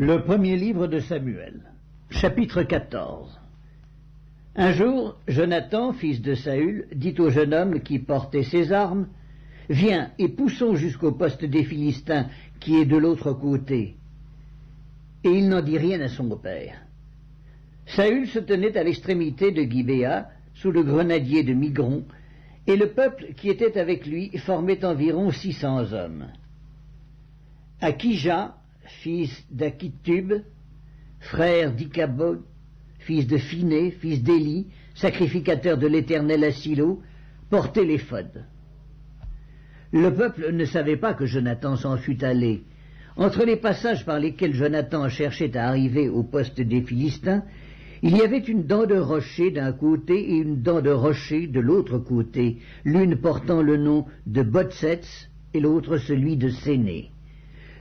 Le premier livre de Samuel, chapitre 14. Un jour, Jonathan, fils de Saül, dit au jeune homme qui portait ses armes, « Viens et poussons jusqu'au poste des Philistins qui est de l'autre côté. » Et il n'en dit rien à son père. Saül se tenait à l'extrémité de Gibéa, sous le grenadier de Migron, et le peuple qui était avec lui formait environ 600 hommes. Akija, fils d'Akitub, frère d'Ikabod, fils de Phiné, fils d'Éli, sacrificateur de l'Éternel à Silo, portait l'éphod. Le peuple ne savait pas que Jonathan s'en fût allé. Entre les passages par lesquels Jonathan cherchait à arriver au poste des Philistins, il y avait une dent de rocher d'un côté et une dent de rocher de l'autre côté, l'une portant le nom de Botsets et l'autre celui de Séné.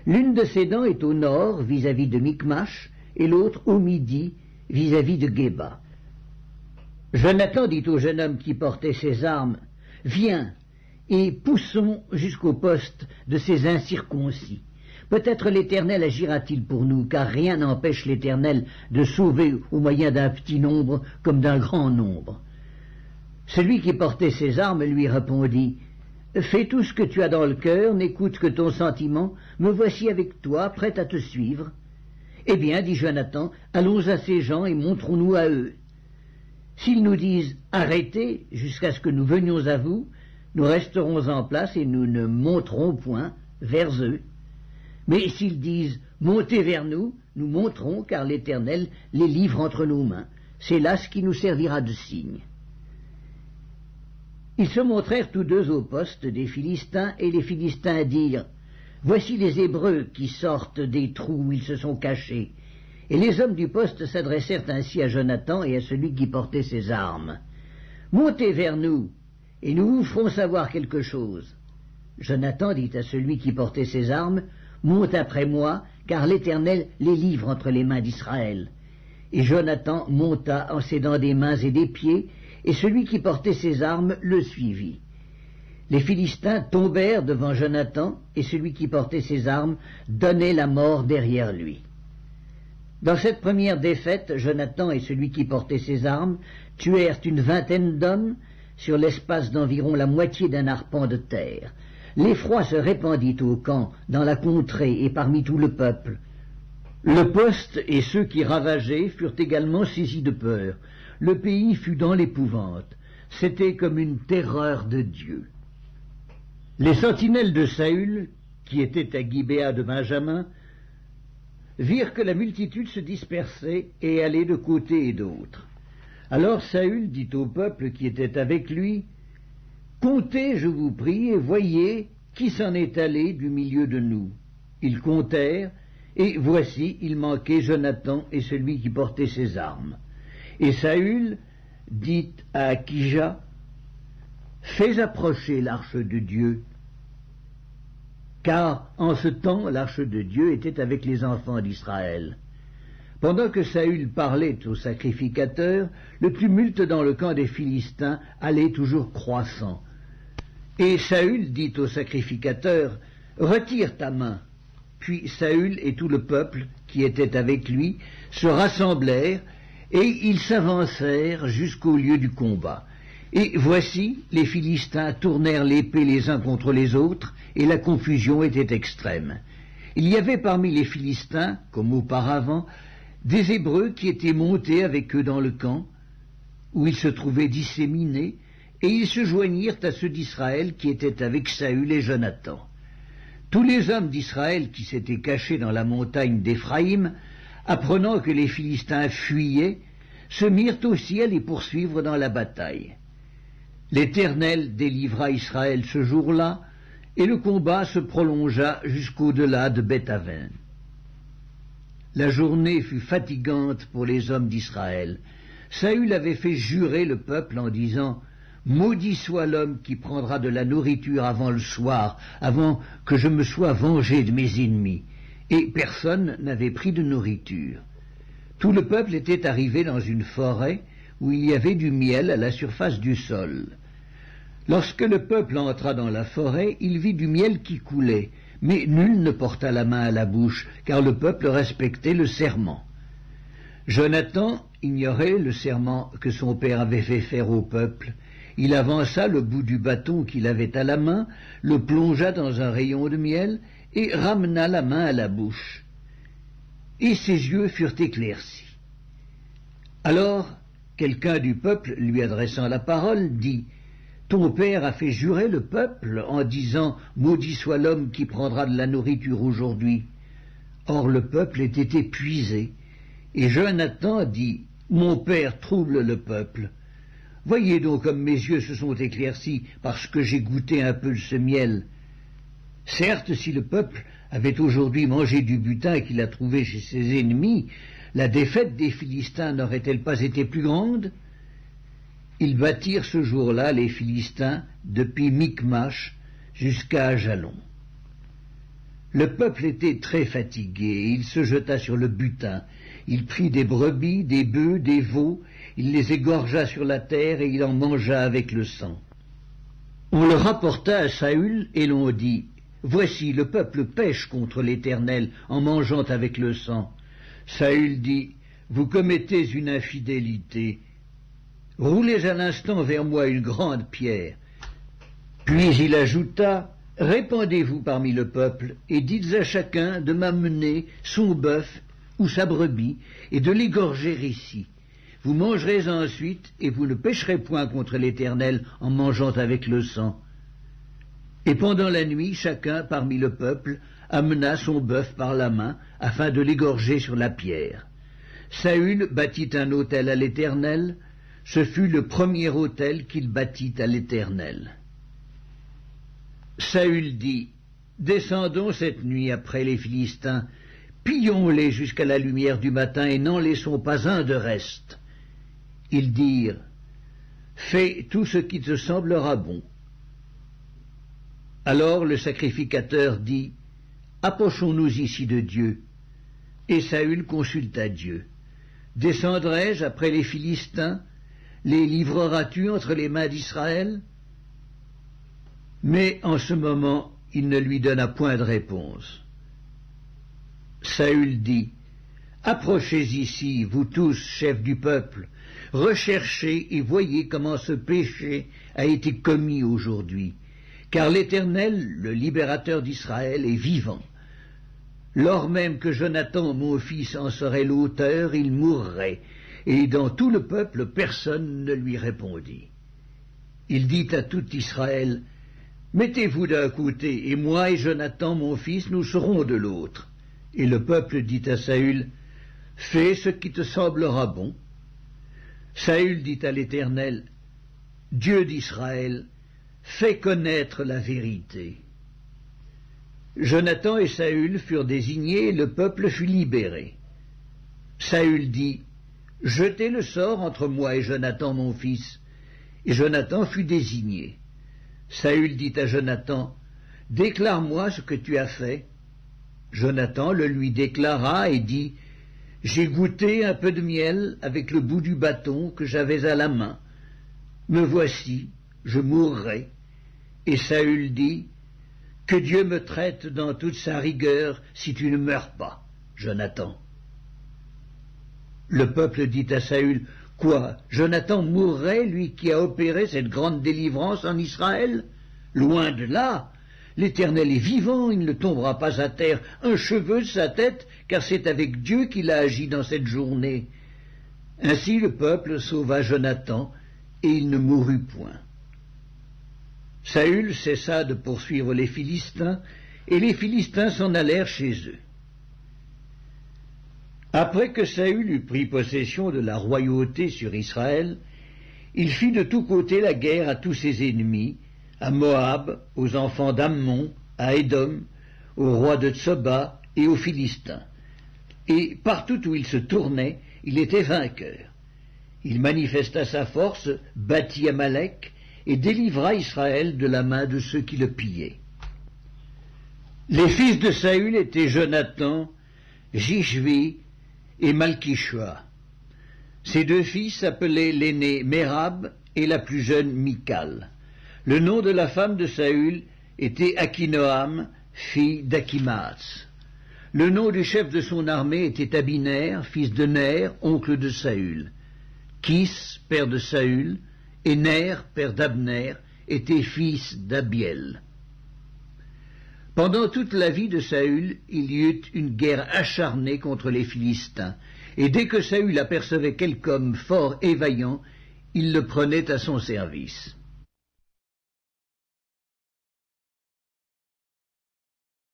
L'une de ces dents est au nord, vis-à-vis de Micmash, et l'autre au midi, vis-à-vis de Géba. Jonathan dit au jeune homme qui portait ses armes, « Viens, et poussons jusqu'au poste de ces incirconcis. Peut-être l'Éternel agira-t-il pour nous, car rien n'empêche l'Éternel de sauver au moyen d'un petit nombre comme d'un grand nombre. » Celui qui portait ses armes lui répondit, « Fais tout ce que tu as dans le cœur, n'écoute que ton sentiment, me voici avec toi, prêt à te suivre. » Eh bien, dit Jonathan, allons à ces gens et montrons-nous à eux. S'ils nous disent « Arrêtez jusqu'à ce que nous venions à vous », nous resterons en place et nous ne monterons point vers eux. Mais s'ils disent « Montez vers nous », nous monterons, car l'Éternel les livre entre nos mains. C'est là ce qui nous servira de signe. Ils se montrèrent tous deux au poste des Philistins, et les Philistins dirent « Voici les Hébreux qui sortent des trous où ils se sont cachés. » Et les hommes du poste s'adressèrent ainsi à Jonathan et à celui qui portait ses armes. « Montez vers nous, et nous vous ferons savoir quelque chose. » Jonathan dit à celui qui portait ses armes, « Monte après moi, car l'Éternel les livre entre les mains d'Israël. » Et Jonathan monta en s'aidant des mains et des pieds, et celui qui portait ses armes le suivit. Les Philistins tombèrent devant Jonathan, et celui qui portait ses armes donnait la mort derrière lui. Dans cette première défaite, Jonathan et celui qui portait ses armes tuèrent une vingtaine d'hommes sur l'espace d'environ la moitié d'un arpent de terre. L'effroi se répandit au camp, dans la contrée et parmi tout le peuple. Le poste et ceux qui ravageaient furent également saisis de peur. Le pays fut dans l'épouvante. C'était comme une terreur de Dieu. Les sentinelles de Saül, qui étaient à Gibéa de Benjamin, virent que la multitude se dispersait et allait de côté et d'autre. Alors Saül dit au peuple qui était avec lui, « Comptez, je vous prie, et voyez qui s'en est allé du milieu de nous. » Ils comptèrent, et voici, il manquait Jonathan et celui qui portait ses armes. Et Saül dit à Akija, « Fais approcher l'arche de Dieu. » Car en ce temps, l'arche de Dieu était avec les enfants d'Israël. Pendant que Saül parlait au sacrificateur, le tumulte dans le camp des Philistins allait toujours croissant. Et Saül dit au sacrificateur, « Retire ta main. » Puis Saül et tout le peuple qui était avec lui se rassemblèrent, et ils s'avancèrent jusqu'au lieu du combat. Et voici, les Philistins tournèrent l'épée les uns contre les autres, et la confusion était extrême. Il y avait parmi les Philistins, comme auparavant, des Hébreux qui étaient montés avec eux dans le camp, où ils se trouvaient disséminés, et ils se joignirent à ceux d'Israël qui étaient avec Saül et Jonathan. Tous les hommes d'Israël qui s'étaient cachés dans la montagne d'Éphraïm, apprenant que les Philistins fuyaient, se mirent aussi à les poursuivre dans la bataille. L'Éternel délivra Israël ce jour-là, et le combat se prolongea jusqu'au-delà de Beth-Aven. La journée fut fatigante pour les hommes d'Israël. Saül avait fait jurer le peuple en disant « Maudit soit l'homme qui prendra de la nourriture avant le soir, avant que je me sois vengé de mes ennemis. » Et personne n'avait pris de nourriture. Tout le peuple était arrivé dans une forêt où il y avait du miel à la surface du sol. Lorsque le peuple entra dans la forêt, il vit du miel qui coulait, Mais nul ne porta la main à la bouche, car le peuple respectait le serment. Jonathan ignorait le serment que son père avait fait faire au peuple. Il avança le bout du bâton qu'il avait à la main, le plongea dans un rayon de miel et ramena la main à la bouche. Et ses yeux furent éclaircis. Alors, quelqu'un du peuple, lui adressant la parole, dit « Ton père a fait jurer le peuple en disant « Maudit soit l'homme qui prendra de la nourriture aujourd'hui ». Or le peuple était épuisé, et Jonathan dit « Mon père trouble le peuple. Voyez donc comme mes yeux se sont éclaircis parce que j'ai goûté un peu de ce miel. Certes, si le peuple avait aujourd'hui mangé du butin qu'il a trouvé chez ses ennemis, la défaite des Philistins n'aurait-elle pas été plus grande? Ils battirent ce jour-là les Philistins depuis Michmash jusqu'à Ajalon. Le peuple était très fatigué, et il se jeta sur le butin. Il prit des brebis, des bœufs, des veaux, il les égorgea sur la terre et il en mangea avec le sang. On le rapporta à Saül et l'on dit « Voici, le peuple pêche contre l'Éternel en mangeant avec le sang. » Saül dit « Vous commettez une infidélité. Roulez à l'instant vers moi une grande pierre. » Puis il ajouta « Répandez-vous parmi le peuple et dites à chacun de m'amener son bœuf ou sa brebis et de l'égorger ici. Vous mangerez ensuite et vous ne pécherez point contre l'Éternel en mangeant avec le sang. » Et pendant la nuit, chacun parmi le peuple amena son bœuf par la main afin de l'égorger sur la pierre. Saül bâtit un autel à l'Éternel. Ce fut le premier autel qu'il bâtit à l'Éternel. Saül dit « Descendons cette nuit après les Philistins, pillons-les jusqu'à la lumière du matin et n'en laissons pas un de reste. » Ils dirent « Fais tout ce qui te semblera bon. » Alors le sacrificateur dit « Approchons-nous ici de Dieu. » Et Saül consulta Dieu. « Descendrai-je après les Philistins? Les livreras-tu entre les mains d'Israël » Mais en ce moment, il ne lui donna point de réponse. Saül dit « Approchez ici, vous tous, chefs du peuple, recherchez et voyez comment ce péché a été commis aujourd'hui, car l'Éternel, le libérateur d'Israël, est vivant. Lors même que Jonathan, mon fils, en serait l'auteur, il mourrait, et dans tout le peuple, personne ne lui répondit. Il dit à tout Israël, « Mettez-vous d'un côté, et moi et Jonathan, mon fils, nous serons de l'autre. » Et le peuple dit à Saül, « Fais ce qui te semblera bon. » Saül dit à l'Éternel, « Dieu d'Israël, fais connaître la vérité. » Jonathan et Saül furent désignés, et le peuple fut libéré. Saül dit, « Jetez le sort entre moi et Jonathan, mon fils. » Et Jonathan fut désigné. Saül dit à Jonathan, « Déclare-moi ce que tu as fait. » Jonathan le lui déclara et dit, « J'ai goûté un peu de miel avec le bout du bâton que j'avais à la main. Me voici, je mourrai. » Et Saül dit, « Que Dieu me traite dans toute sa rigueur si tu ne meurs pas, Jonathan. » Le peuple dit à Saül, « Quoi, Jonathan mourrait, lui qui a opéré cette grande délivrance en Israël? Loin de là, l'Éternel est vivant, il ne tombera pas à terre un cheveu de sa tête, car c'est avec Dieu qu'il a agi dans cette journée. » Ainsi le peuple sauva Jonathan, et il ne mourut point. Saül cessa de poursuivre les Philistins, et les Philistins s'en allèrent chez eux. Après que Saül eut pris possession de la royauté sur Israël, il fit de tous côtés la guerre à tous ses ennemis, à Moab, aux enfants d'Ammon, à Édom, au roi de Tsoba et aux Philistins. Et partout où il se tournait, il était vainqueur. Il manifesta sa force, battit Amalek et délivra Israël de la main de ceux qui le pillaient. Les fils de Saül étaient Jonathan, Jishvi et Malkishua. Ses deux fils s'appelaient l'aîné Mérab et la plus jeune Michal. Le nom de la femme de Saül était Akinoam, fille d'Achimaas. Le nom du chef de son armée était Abiner, fils de Ner, oncle de Saül. Kis, père de Saül, et Ner, père d'Abner, étaient fils d'Abiel. Pendant toute la vie de Saül, il y eut une guerre acharnée contre les Philistins, et dès que Saül apercevait quelque homme fort et vaillant, il le prenait à son service.